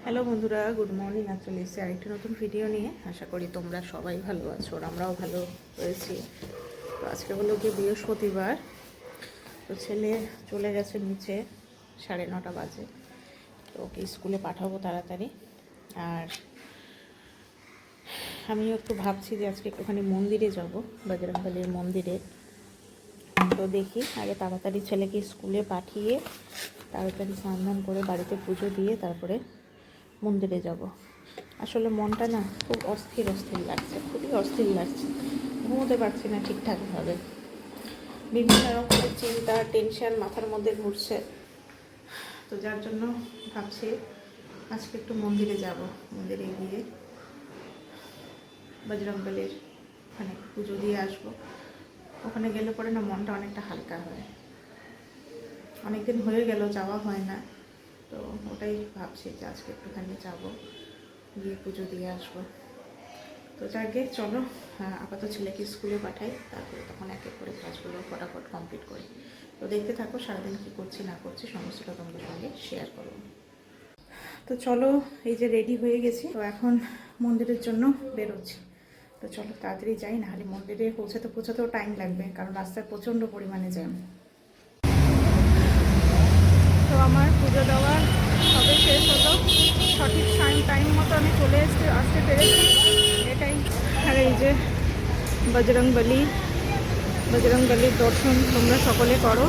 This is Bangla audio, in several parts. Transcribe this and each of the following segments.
হ্যালো বন্ধুরা, গুড মর্নিং। চলে এসেছি আরেকটি নতুন ভিডিও নিয়ে। আশা করি তোমরা সবাই ভালো আছো আর আমরাও ভালো রয়েছি। তো আজকে হলো গিয়ে বৃহস্পতিবার। তো ছেলে চলে গেছে নিচে, 9:30 বাজে। তো ওকে স্কুলে পাঠাবো তাড়াতাড়ি। আর আমিও একটু ভাবছি যে আজকে একটুখানি মন্দিরে যাব, বজরংবলীর মন্দিরে। তো দেখি আগে তাড়াতাড়ি ছেলেকে স্কুলে পাঠিয়ে তাড়াতাড়ি স্নান করে বাড়িতে পুজো দিয়ে তারপরে মন্দিরে যাব। আসলে মনটা না খুব অস্থির লাগছে, খুবই অস্থির লাগছে। ঘুমোতে পারছি না ঠিকঠাকভাবে। বিভিন্ন রকমের চিন্তা, টেনশন মাথার মধ্যে ঘুরছে। তো যার জন্য ভাবছি আজকে একটু মন্দিরে যাব। মন্দিরে গিয়ে বজরংবলীর ওখানে পুজো দিয়ে আসবো। ওখানে গেলে পরে না মনটা অনেকটা হালকা হয়। অনেকদিন হয়ে গেল যাওয়া হয় না। তো ওটাই ভাবছি যে আজকে একটুখানি যাবো, গিয়ে পুজো দিয়ে আসবো। তো যাকে চলো আপাতত ছেলেকে স্কুলে পাঠাই, তারপরে তখন এক এক করে কাজগুলো ফটাফট কমপ্লিট করি। তো দেখতে থাকো সারাদিন কী করছি না করছি সমস্তটা তোমাদের সঙ্গে শেয়ার করব। তো চলো, এই যে রেডি হয়ে গেছি। তো এখন মন্দিরের জন্য বেরোচ্ছি। তো চলো তাড়াতাড়ি যাই, নাহলে মন্দিরে পৌঁছাতেও টাইম লাগবে, কারণ রাস্তায় প্রচণ্ড পরিমাণে জ্যাম। তো আমার পুজো দেওয়া সবে শেষ হলো, সঠিক টাইম মতো আমি চলে আসতে পেরেছি, এটাই। আর এই যে বজরংবলীর দর্শন তোমরা সকলে করো।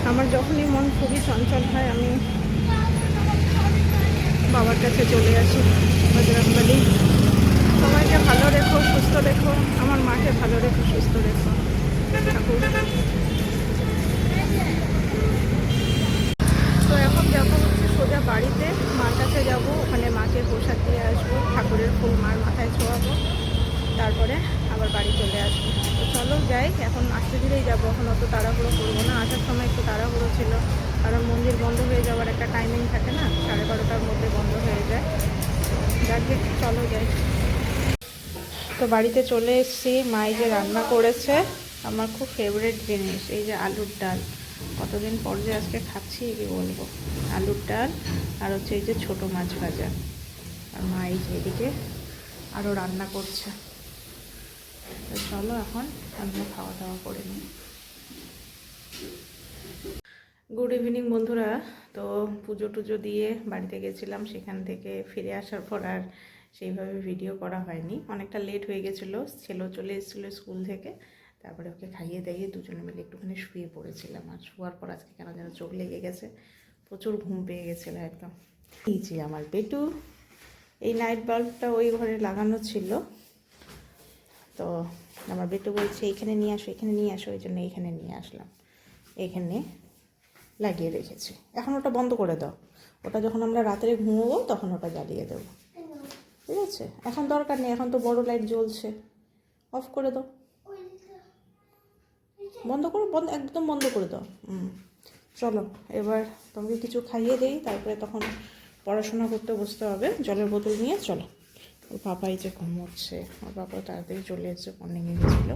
আমার যখনই মন খুবই চঞ্চল হয় আমি বাবার কাছে চলে আসি। বজরংবলী সবাইকে ভালো রেখো, সুস্থ রেখো, আমার মাকে ভালো রেখো, সুস্থ রেখো ঠাকুর। তো এখন যাবো হচ্ছে সোজা বাড়িতে, মার কাছে যাবো, ওখানে মাকে প্রসাদ দিয়ে আসবো, ঠাকুরের ফুল মার মাথায় ছোঁয়াবো, তারপরে আবার বাড়ি চলে আসবো। তো চলো যাই, এখন আস্তে ধীরেই যাবো, এখন অত তাড়াহুড়ো করবো না। আসার সময় একটু তাড়াহুড়ো ছিল, কারণ মন্দির বন্ধ হয়ে যাওয়ার একটা টাইমিং থাকে না, 12:30টার মধ্যে বন্ধ হয়ে যায়। যাকে চলো যাই। তো বাড়িতে চলে এসেছি। মা এই যে রান্না করেছে আমার খুব ফেভারিট জিনিস, এই যে আলুর ডাল। কতদিন পর যে আজকে খাচ্ছি কি বলবো। আলুর ডাল আর হচ্ছে এই যে ছোটো মাছ ভাজা। আর মা এই যে এদিকে আরও রান্না করছে। তো চলো এখন আমরা খাওয়া দাওয়া করে নিই। গুড ইভিনিং বন্ধুরা। তো পুজো টুজো দিয়ে বাড়িতে গেছিলাম, সেখান থেকে ফিরে আসার পর আর সেইভাবে ভিডিও করা হয়নি, অনেকটা লেট হয়ে গেছিলো। ছেলেও চলে এসেছিলো স্কুল থেকে, তারপরে ওকে খাইয়ে দাইয়ে দুজনে মিলে একটুখানি শুয়ে পড়েছিলাম। আর শোয়ার পর আজকে কেন যেন চোখ লেগে গেছে, প্রচুর ঘুম পেয়ে গেছিলো একদম। এই যে আমার পেটু, এই নাইট বাল্বটা ওই ঘরে লাগানো ছিল। তো আমার বেটু বলছে এইখানে নিয়ে আসো, এখানে নিয়ে আসো, ওই জন্য এইখানে নিয়ে আসলাম। এখানে লাগিয়ে রেখেছি, এখন ওটা বন্ধ করে দাও। ওটা যখন আমরা রাত্রে ঘুমোবো তখন ওটা জ্বালিয়ে দেবো, ঠিক আছে? এখন দরকার নেই, এখন তো বড় লাইট জ্বলছে, অফ করে দাও। বন্ধ করো, একদম বন্ধ করে দাও। চলো এবার তোমাকে কিছু খাইয়ে দেই, তারপরে তখন পড়াশোনা করতে বসতে হবে। জলের বোতল নিয়ে চলো। ওর পাপাই যে ঘুমোচ্ছে, ওর পাপা তাড়াতাড়ি চলে এসেছে, মর্নিংয়ে গেছিলো।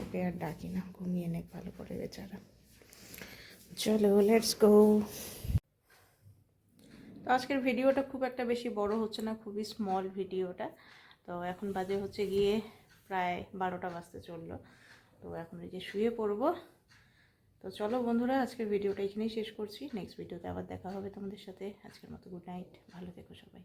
ওকে আর ডাকি না, ঘুমিয়ে নেক ভালো করে বেচারা। চলো লেটস গো। তো আজকের ভিডিওটা খুব একটা বেশি বড় হচ্ছে না, খুবই স্মল ভিডিওটা। তো এখন বাজে হচ্ছে গিয়ে প্রায় 12টা বাজতে চললো। তো এখন এই যে শুয়ে পড়বো। তো চলো বন্ধুরা, আজকের ভিডিওটা এখানেই শেষ করছি। নেক্সট ভিডিওতে আবার দেখা হবে তোমাদের সাথে। আজকের মতো গুড নাইট, ভালো থেকো সবাই।